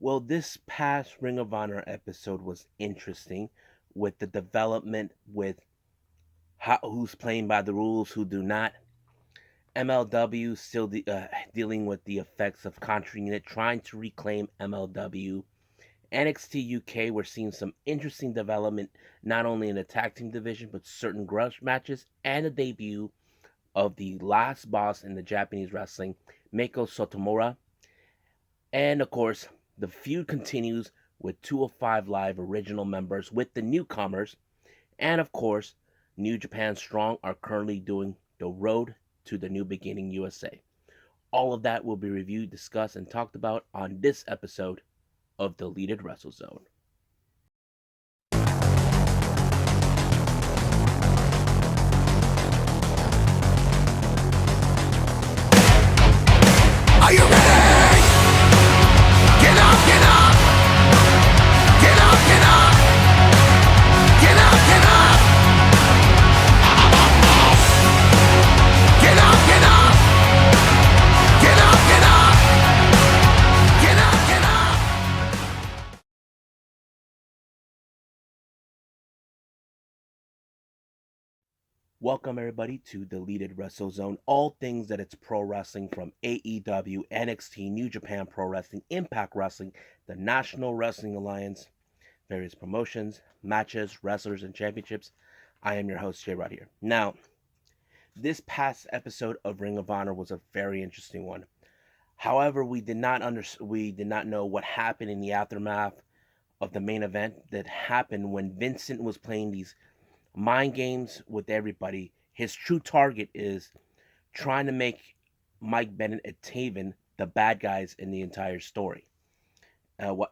Well, this past Ring of Honor episode was interesting with the development with who's playing by the rules, who do not. MLW still dealing with the effects of Contra Unit trying to reclaim MLW. NXT UK, we're seeing some interesting development not only in the tag team division but certain grudge matches and the debut of the last boss in the Japanese wrestling, Meiko Satomura. And of course, the feud continues with 205 Live original members with the newcomers. And of course, New Japan Strong are currently doing the road to the New Beginning USA. All of that will be reviewed, discussed, and talked about on this episode of Deleted Wrestle Zone. Are you ready? Get up, get up! Get up, get up! Get up, get up! Get up, get up! Get up, get up! Get up, get up! Welcome everybody to Deleted Wrestle Zone. All things that it's pro wrestling from AEW, NXT, New Japan Pro Wrestling, Impact Wrestling, the National Wrestling Alliance, various promotions, matches, wrestlers, and championships. I am your host, Jay Rod here. Now, this past episode of Ring of Honor was a very interesting one. However, we did not know what happened in the aftermath of the main event that happened when Vincent was playing these mind games with everybody. His true target is trying to make Mike Bennett and Taven the bad guys in the entire story.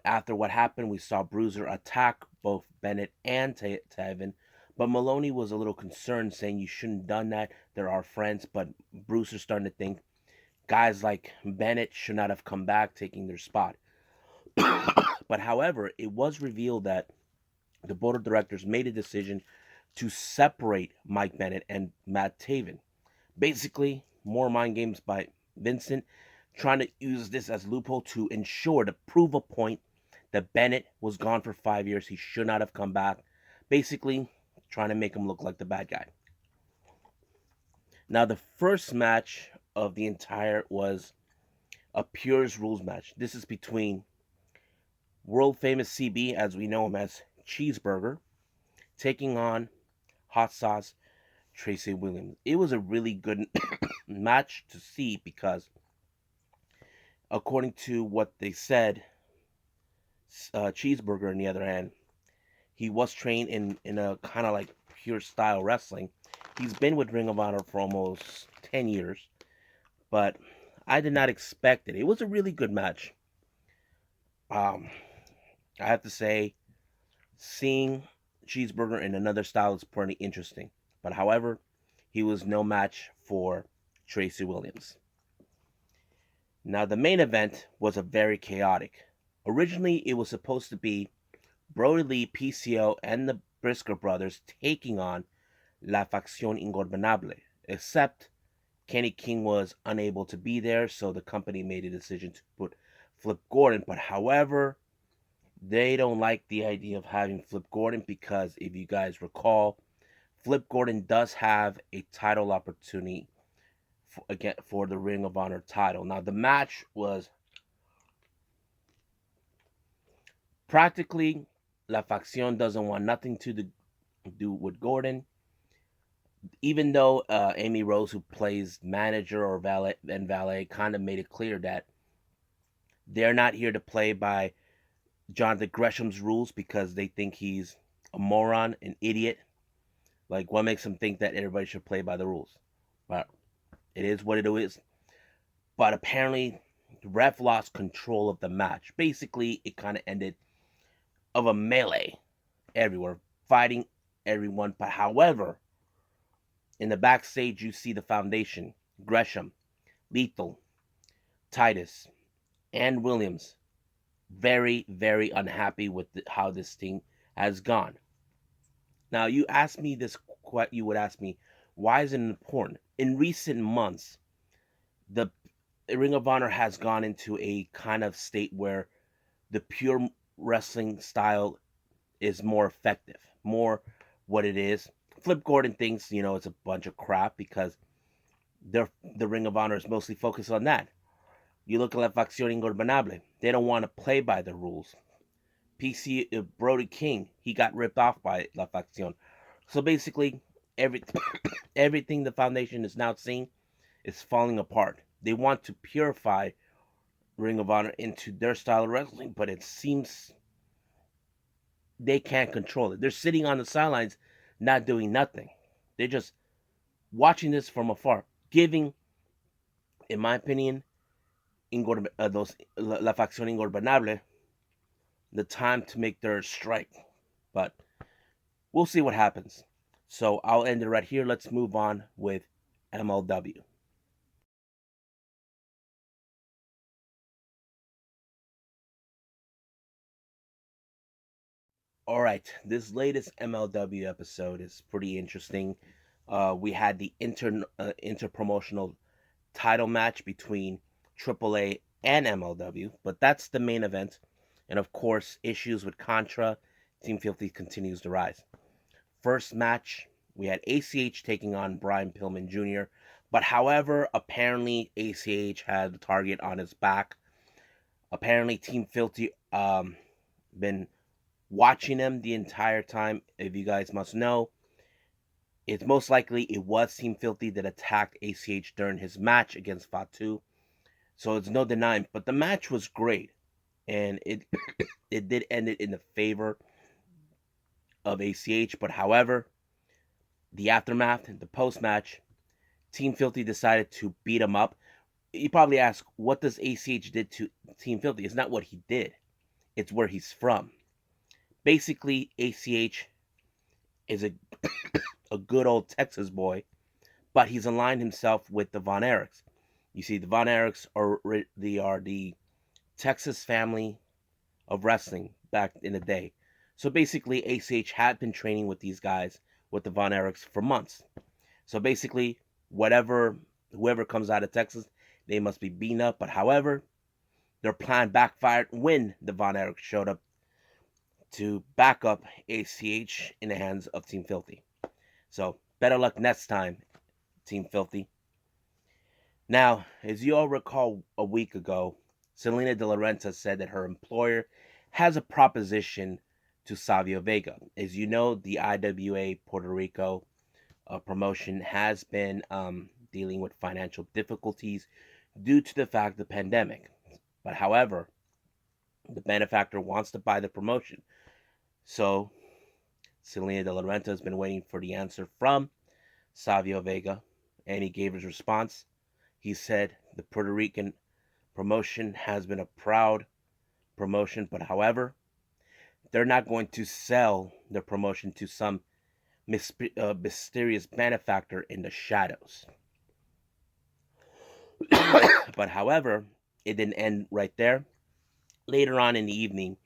After what happened, we saw Bruiser attack both Bennett and Taven, but Maloney was a little concerned, saying you shouldn't have done that. They're our friends, but Bruiser's starting to think guys like Bennett should not have come back, taking their spot. But however, it was revealed that the board of directors made a decision to separate Mike Bennett and Matt Taven. Basically, more mind games by Vincent, trying to use this as a loophole to ensure to prove a point that Bennett was gone for 5 years. He should not have come back. Basically, trying to make him look like the bad guy. Now, the first match of the entire was a Pures Rules match. This is between world famous CB, as we know him as Cheeseburger, taking on Hot Sauce Tracy Williams. It was a really good match to see because, according to what they said, Cheeseburger, on the other hand, he was trained in a kind of like pure style wrestling. He's been with Ring of Honor for almost 10 years, but I did not expect it. It was a really good match. I have to say, seeing Cheeseburger in another style is pretty interesting. But however, he was no match for Tracy Williams. Now, the main event was a very chaotic. Originally, it was supposed to be Brody Lee, PCO, and the Briscoe brothers taking on La Facción Ingobernable, except Kenny King was unable to be there, so the company made a decision to put Flip Gordon. But however, they don't like the idea of having Flip Gordon because if you guys recall, Flip Gordon does have a title opportunity for the Ring of Honor title. Now, the match was practically La Facción doesn't want nothing to do with Gordon. Even though Amy Rose, who plays manager or valet, kind of made it clear that they're not here to play by Jonathan Gresham's rules because they think he's a moron, an idiot. Like, what makes them think that everybody should play by the rules? But it is what it is. But apparently, the ref lost control of the match. Basically, it kind of ended of a melee everywhere, fighting everyone. But however, in the backstage, you see the Foundation, Gresham, Lethal, Titus, and Williams very, very unhappy with how this thing has gone. Now, you would ask me, why is it important? In recent months, the Ring of Honor has gone into a kind of state where the pure wrestling style is more effective, more what it is. Flip Gordon thinks, it's a bunch of crap because the Ring of Honor is mostly focused on that. You look at La Facción Ingobernable. They don't want to play by the rules. PC Brody King, he got ripped off by La Facción. So basically, every, everything the Foundation is now seeing is falling apart. They want to purify Ring of Honor into their style of wrestling, but it seems they can't control it. They're sitting on the sidelines, not doing nothing. They're just watching this from afar, giving, in my opinion, La Facción Ingobernable the time to make their strike. But we'll see what happens. So I'll end it right here. Let's move on with MLW. All right, this latest MLW episode is pretty interesting. We had the interpromotional title match between AAA and MLW, but that's the main event. And of course, issues with Contra, Team Filthy continues to rise. First match, we had ACH taking on Brian Pillman Jr., but however, apparently ACH had the target on his back. Apparently, Team Filthy been watching him the entire time. If you guys must know, it's most likely it was Team Filthy that attacked ACH during his match against Fatu. So it's no denying. But the match was great. And it it did end it in the favor of ACH. But however, the aftermath, the post-match, Team Filthy decided to beat him up. You probably ask, what does ACH did to Team Filthy? It's not what he did. It's where he's from. Basically, ACH is a good old Texas boy, but he's aligned himself with the Von Erichs. You see, the Von Erichs are the Texas family of wrestling back in the day. So basically, ACH had been training with these guys, with the Von Erichs, for months. So basically, whoever comes out of Texas, they must be beaten up. But however, their plan backfired when the Von Erichs showed up to back up ACH in the hands of Team Filthy. So better luck next time, Team Filthy. Now, as you all recall, a week ago, Selena De La Renta said that her employer has a proposition to Savio Vega. As you know, the IWA Puerto Rico promotion has been dealing with financial difficulties due to the fact of the pandemic. But however, the benefactor wants to buy the promotion. So Selena De La Renta has been waiting for the answer from Savio Vega, and he gave his response. He said the Puerto Rican promotion has been a proud promotion, but however, they're not going to sell their promotion to some mysterious benefactor in the shadows. But however, it didn't end right there. Later on in the evening,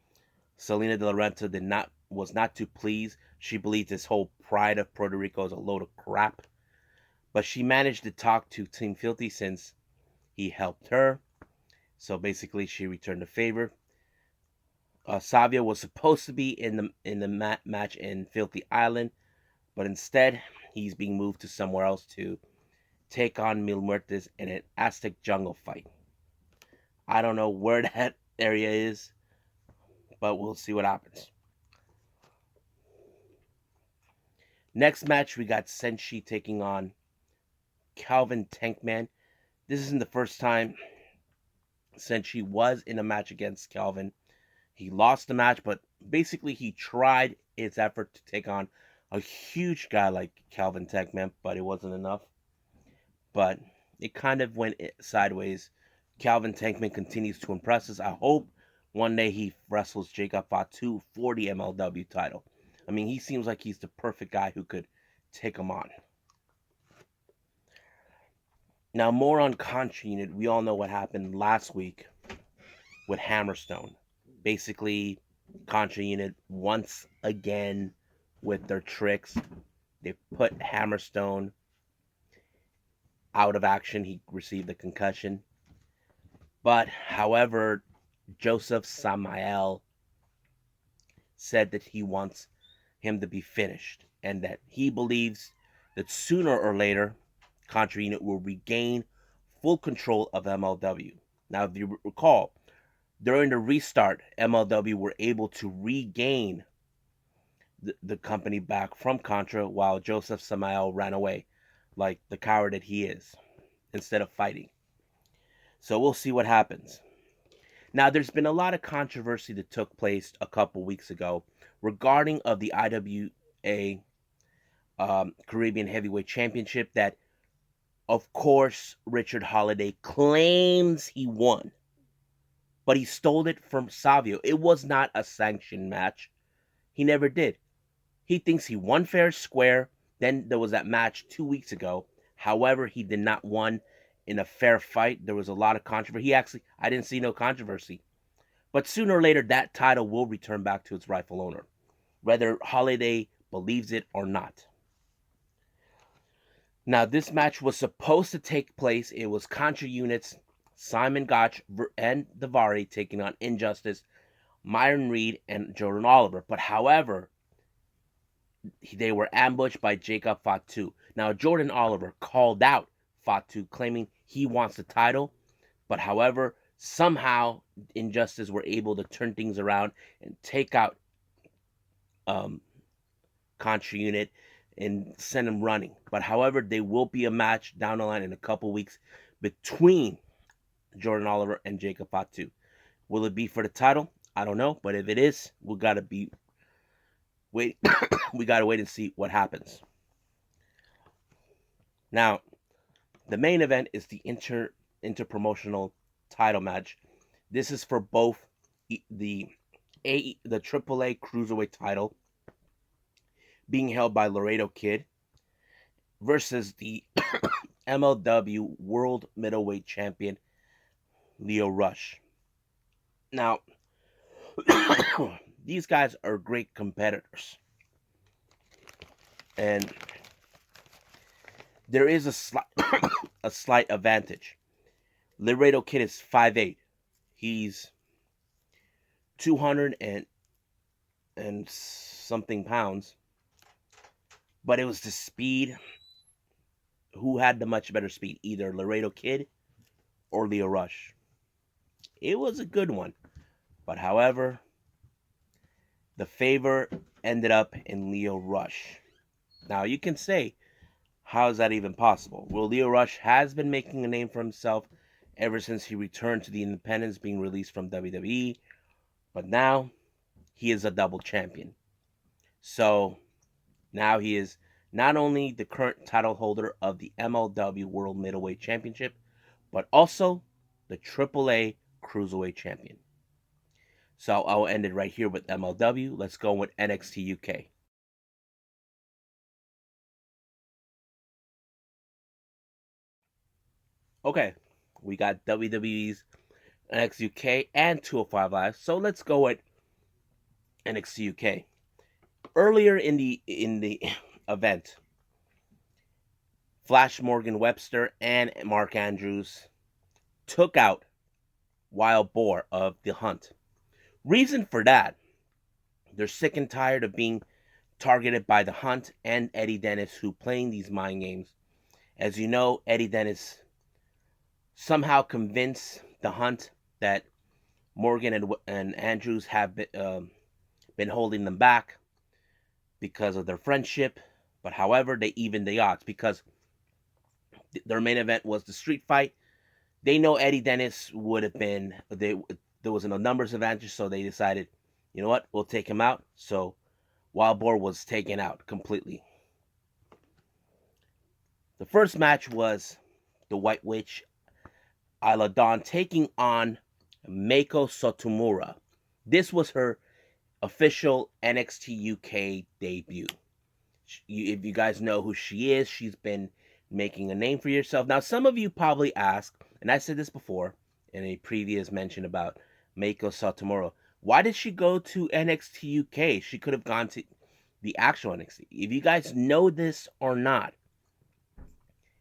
Selena De La Renta was not too pleased. She believed this whole pride of Puerto Rico is a load of crap. But she managed to talk to Team Filthy since he helped her. So basically, she returned the favor. Savio was supposed to be in the match in Filthy Island, but instead, he's being moved to somewhere else to take on Mil Muertes in an Aztec jungle fight. I don't know where that area is, but we'll see what happens. Next match, we got Senshi taking on Calvin Tankman. This isn't the first time Senshi was in a match against Calvin. He lost the match, but basically he tried his effort to take on a huge guy like Calvin Tankman, but it wasn't enough. But it kind of went sideways. Calvin Tankman continues to impress us. I hope one day he wrestles Jacob Fatu for the MLW title. I mean, he seems like he's the perfect guy who could take him on. Now, more on Contra Unit. We all know what happened last week with Hammerstone. Basically, Contra Unit once again with their tricks. They put Hammerstone out of action. He received a concussion. But, however, Joseph Samael said that he wants him to be finished and that he believes that sooner or later, Contra Unit will regain full control of MLW. Now, if you recall, during the restart, MLW were able to regain the company back from Contra while Joseph Samael ran away like the coward that he is instead of fighting. So we'll see what happens. Now, there's been a lot of controversy that took place a couple weeks ago regarding of the IWA Caribbean Heavyweight Championship that, of course, Richard Holiday claims he won, but he stole it from Savio. It was not a sanctioned match. He never did. He thinks he won fair and square. Then there was that match 2 weeks ago. However, he did not win in a fair fight. There was a lot of controversy. I didn't see no controversy. But sooner or later, that title will return back to its rightful owner, whether Holiday believes it or not. Now, this match was supposed to take place. It was Contra Units, Simon Gotch and Davari taking on Injustice, Myron Reed, and Jordan Oliver. But however, they were ambushed by Jacob Fatu. Now, Jordan Oliver called out Fatu, claiming he wants the title. But however, somehow Injustice were able to turn things around and take out Contra Unit and send him running. But however, there will be a match down the line in a couple weeks between Jordan Oliver and Jacob Fatu. Will it be for the title? I don't know. But if it is, we gotta wait. We gotta wait and see what happens. Now, the main event is the interpromotional title match. This is for both the AAA Cruiserweight title being held by Laredo Kid versus the MLW World Middleweight Champion Lio Rush. Now, these guys are great competitors. And there is a slight advantage. Laredo Kid is 5'8". He's 200 and something pounds. But it was the speed. Who had the much better speed? Either Laredo Kid or Lio Rush. It was a good one. But however, the favor ended up in Lio Rush. Now you can say, how is that even possible? Well, Lio Rush has been making a name for himself ever since he returned to the independents, being released from WWE. But now he is a double champion. So now he is not only the current title holder of the MLW World Middleweight Championship, but also the AAA Cruiserweight Champion. So I'll end it right here with MLW. Let's go with NXT UK. Okay, we got WWE's NXT UK and 205 Live. So let's go with NXT UK. Earlier in the event, Flash Morgan Webster and Mark Andrews took out Wild Boar of the Hunt. Reason for that, they're sick and tired of being targeted by the Hunt and Eddie Dennis, who playing these mind games. As you know, Eddie Dennis somehow convinced the Hunt that Morgan and Andrews have been holding them back because of their friendship. But however, they evened the odds because their main event was the street fight. They know Eddie Dennis would have been, there was no numbers advantage, so they decided, you know what, we'll take him out. So Wild Boar was taken out completely. The first match was the White Witch, Isla Dawn, taking on Meiko Satomura. This was her official NXT UK debut. If you guys know who she is, she's been making a name for yourself. Now, some of you probably ask, and I said this before in a previous mention about Meiko Satomura, why did she go to NXT UK? She could have gone to the actual NXT. If you guys know this or not,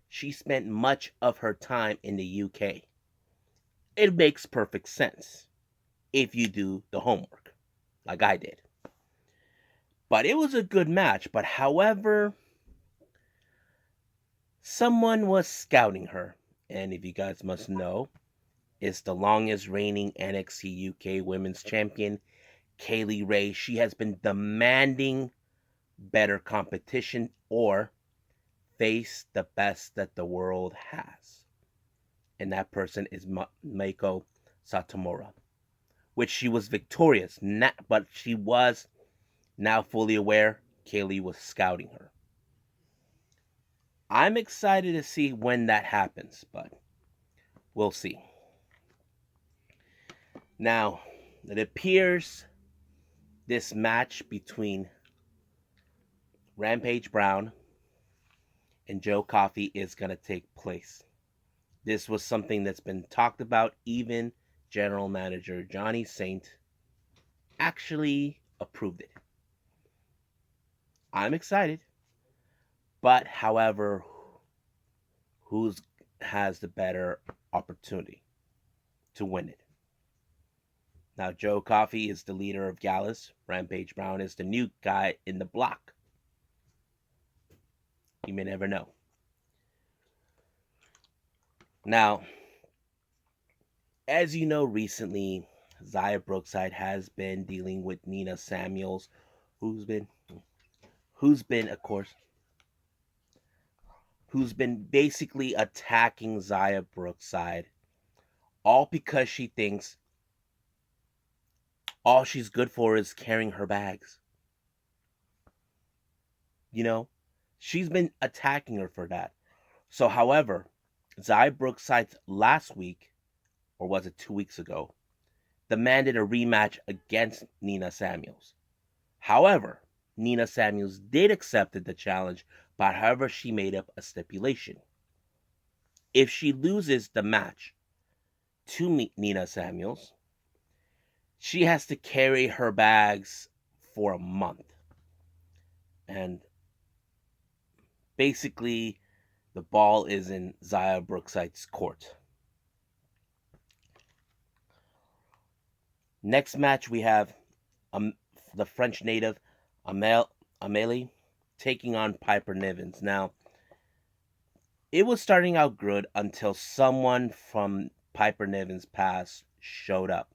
she spent much of her time in the UK. It makes perfect sense. if you do the homework, like I did. But it was a good match. But however, someone was scouting her. And if you guys must know, it's the longest reigning NXT UK Women's Champion, Kaylee Ray. She has been demanding better competition or face the best that the world has. And that person is Meiko Satomura, which she was victorious, but she was now fully aware Kaylee was scouting her. I'm excited to see when that happens, but we'll see. Now, it appears this match between Rampage Brown and Joe Coffey is going to take place. This was something that's been talked about. Even General Manager Johnny Saint actually approved it. I'm excited. But, however, who has the better opportunity to win it? Now, Joe Coffey is the leader of Gallus. Rampage Brown is the new guy in the block. You may never know. Now, as you know, recently, Xia Brookside has been dealing with Nina Samuels, who's been, of course, who's been basically attacking Xia Brookside, all because she thinks all she's good for is carrying her bags. You know, she's been attacking her for that. So, however, Xia Brookside last week, or was it 2 weeks ago, demanded a rematch against Nina Samuels. However, Nina Samuels did accept the challenge, but however, she made up a stipulation. If she loses the match to Nina Samuels, she has to carry her bags for a month. And basically, the ball is in Xia Brookside's court. Next match, we have the French native Amélie taking on Piper Nivens. Now, it was starting out good until someone from Piper Nivens' past showed up.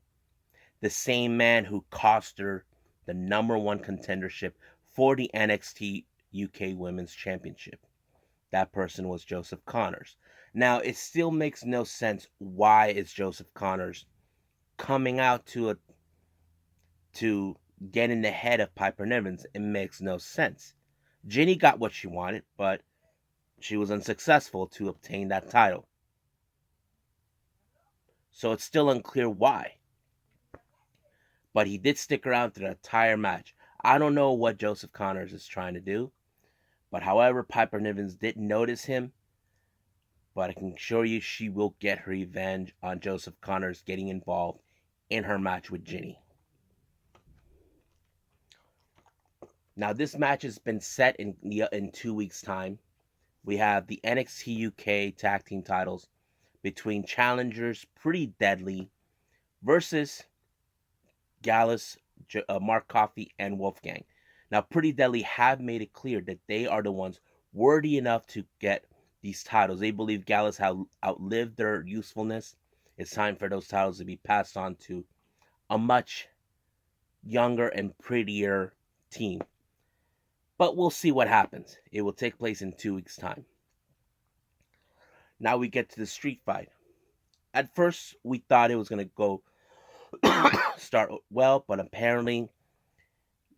The same man who cost her the #1 contendership for the NXT UK Women's Championship. That person was Joseph Connors. Now, it still makes no sense why is Joseph Connors coming out to get in the head of Piper Nivens. It makes no sense. Ginny got what she wanted, but she was unsuccessful to obtain that title. So it's still unclear why. But he did stick around through the entire match. I don't know what Joseph Connors is trying to do. But however, Piper Nivens didn't notice him. But I can assure you she will get her revenge on Joseph Connors getting involved in her match with Ginny. Now, this match has been set in 2 weeks' time. We have the NXT UK Tag Team titles between challengers Pretty Deadly versus Gallus, Mark Coffey, and Wolfgang. Now, Pretty Deadly have made it clear that they are the ones worthy enough to get these titles. They believe Gallus have outlived their usefulness. It's time for those titles to be passed on to a much younger and prettier team. But we'll see what happens. It will take place in 2 weeks' time. Now we get to the street fight. At first, we thought it was going to go start well, but apparently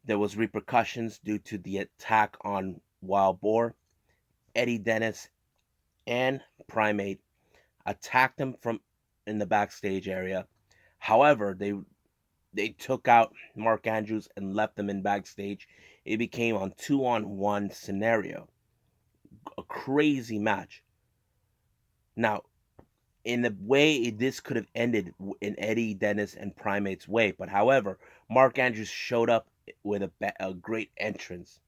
there was repercussions due to the attack on Wild Boar. Eddie Dennis and Primate attacked him from in the backstage area. However, they took out Mark Andrews and left him in backstage. It became a 2-on-1 scenario. A crazy match. Now, in the way this could have ended in Eddie Dennis and Primate's way, but however, Mark Andrews showed up with a great entrance.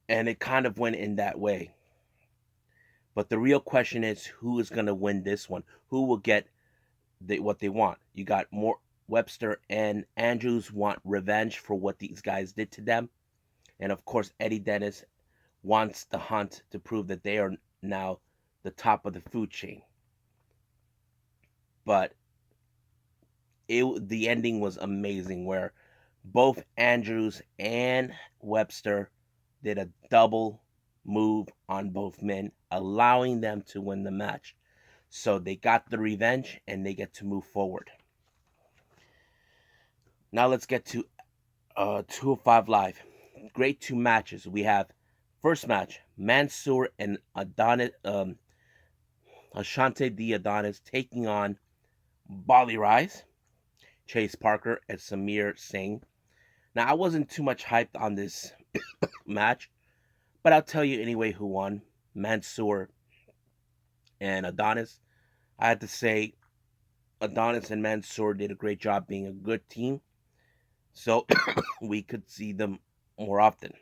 And it kind of went in that way. But the real question is, who is going to win this one? Who will get what they want. You got more Webster and Andrews want revenge for what these guys did to them. And of course, Eddie Dennis wants the Hunt to prove that they are now the top of the food chain. But the ending was amazing where both Andrews and Webster did a double move on both men, allowing them to win the match. So they got the revenge and they get to move forward. Now let's get to 205 Live. Great two matches. We have first match, Mansoor and Ashante D. Adonis taking on Bali Rise, Chase Parker, and Samir Singh. Now, I wasn't too much hyped on this match, but I'll tell you anyway who won. Mansoor and Adonis. I had to say Adonis and Mansoor did a great job being a good team, so we could see them more often.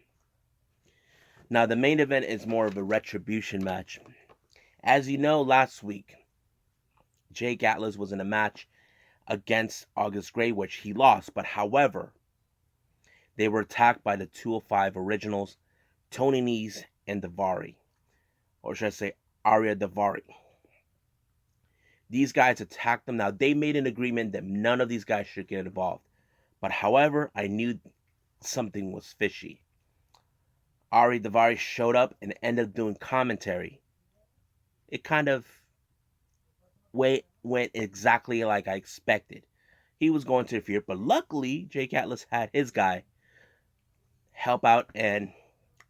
Now, the main event is more of a retribution match. As you know, last week, Jake Atlas was in a match against August Gray, which he lost, but however, they were attacked by the 205 originals, Tony Nese and Davari. Or should I say, Arya Davari. These guys attacked them. Now, they made an agreement that none of these guys should get involved. But however, I knew something was fishy. Arya Davari showed up and ended up doing commentary. It kind of went exactly like I expected. He was going to interfere, but luckily, Jake Atlas had his guy help out and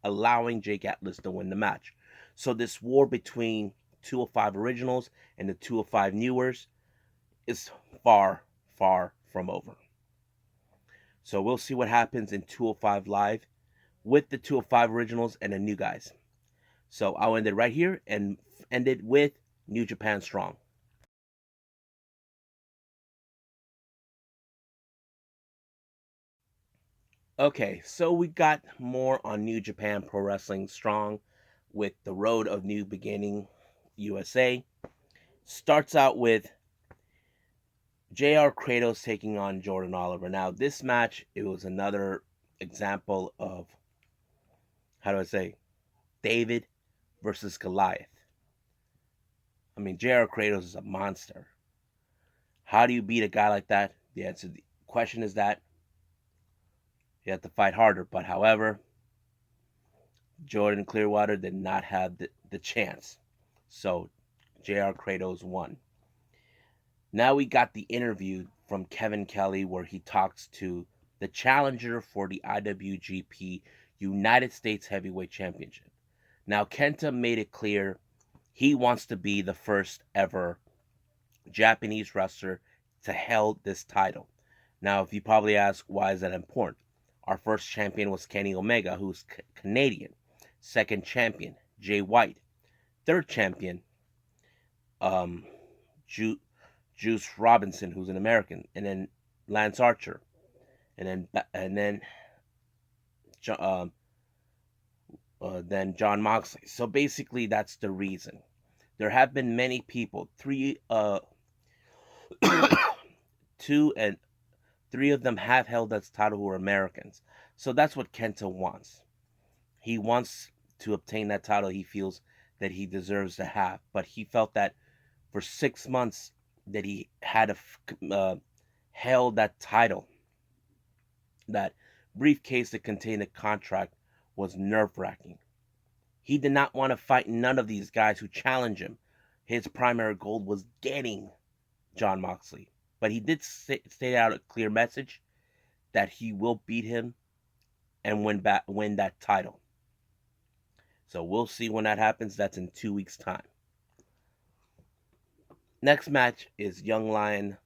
allowing Jake Atlas to win the match. So this war between 205 originals and the 205 newers is far, far from over. So we'll see what happens in 205 Live with the 205 originals and the new guys. So I'll end it right here and end it with New Japan Strong. Okay, so we got more on New Japan Pro Wrestling Strong with the Road of New Beginning USA. Starts out with JR Kratos taking on Jordan Oliver. Now, this match, it was another example of, how do I say, David versus Goliath. I mean, JR Kratos is a monster. How do you beat a guy like that? The answer to the question is that you have to fight harder. But however, Jordan Clearwater did not have the chance. So JR Kratos won. Now we got the interview from Kevin Kelly where he talks to the challenger for the IWGP United States Heavyweight Championship. Now Kenta made it clear he wants to be the first ever Japanese wrestler to hold this title. Now, if you probably ask, why is that important? Our first champion was Kenny Omega, who's Canadian. Second champion, Jay White. Third champion, Juice Robinson, who's an American, and then Lance Archer, and then John Moxley. So basically, that's the reason. There have been many people, two and three of them have held that title who are Americans. So that's what Kenta wants. He wants to obtain that title he feels that he deserves to have. But he felt that for 6 months that he had held that title, that briefcase that contained a contract, was nerve-wracking. He did not want to fight none of these guys who challenge him. His primary goal was getting John Moxley. But he did state out a clear message that he will beat him and win that title. So we'll see when that happens. That's in 2 weeks' time. Next match is Young Lion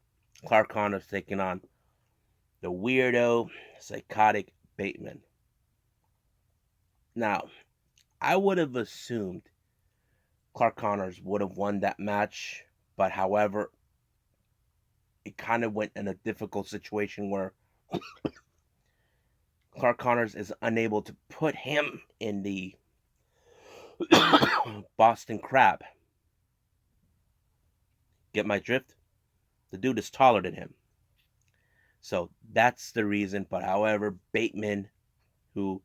Clark Connors taking on the weirdo, psychotic Bateman. Now, I would have assumed Clark Connors would have won that match, but however, it kind of went in a difficult situation where Clark Connors is unable to put him in the Boston Crab. Get my drift? The dude is taller than him. So that's the reason. But however, Bateman, who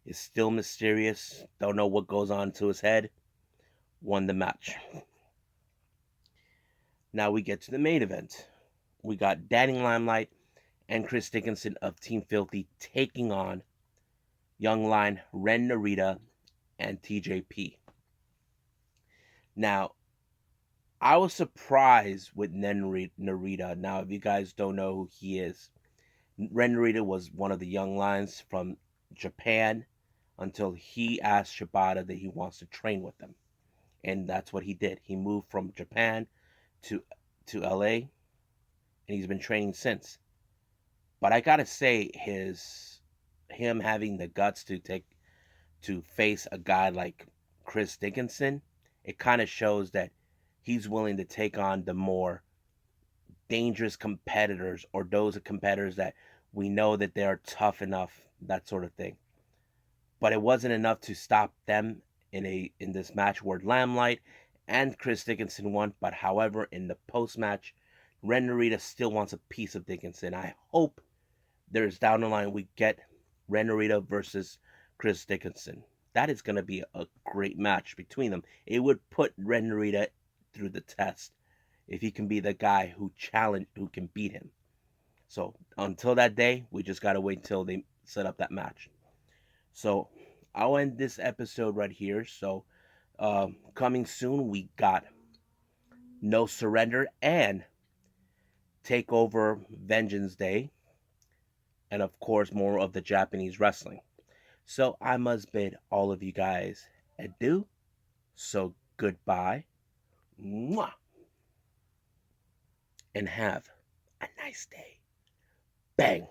is still mysterious, don't know what goes on to his head, won the match. Now we get to the main event. We got Danny Limelight and Chris Dickinson of Team Filthy taking on Young Lion, Ren Narita, and TJP. Now, I was surprised with Ren Narita. Now, if you guys don't know who he is, Ren Narita was one of the Young Lions from Japan until he asked Shibata that he wants to train with them. And that's what he did. He moved from Japan to LA, and he's been training since. But I gotta say, him having the guts to face a guy like Chris Dickinson, it kind of shows that he's willing to take on the more dangerous competitors, or those competitors that we know that they are tough enough, that sort of thing. But it wasn't enough to stop them in this match where Limelight and Chris Dickinson won. But however, in the post match, Ren Narita still wants a piece of Dickinson. I hope there's down the line we get Ren Narita versus Chris Dickinson. That is going to be a great match between them. It would put Ren Narita through the test if he can be the guy who can beat him. So until that day, we just got to wait until they set up that match. So I'll end this episode right here. So coming soon, we got No Surrender and Takeover Vengeance Day. And of course, more of the Japanese wrestling. So I must bid all of you guys adieu. So goodbye. Mwah. And have a nice day. Bang.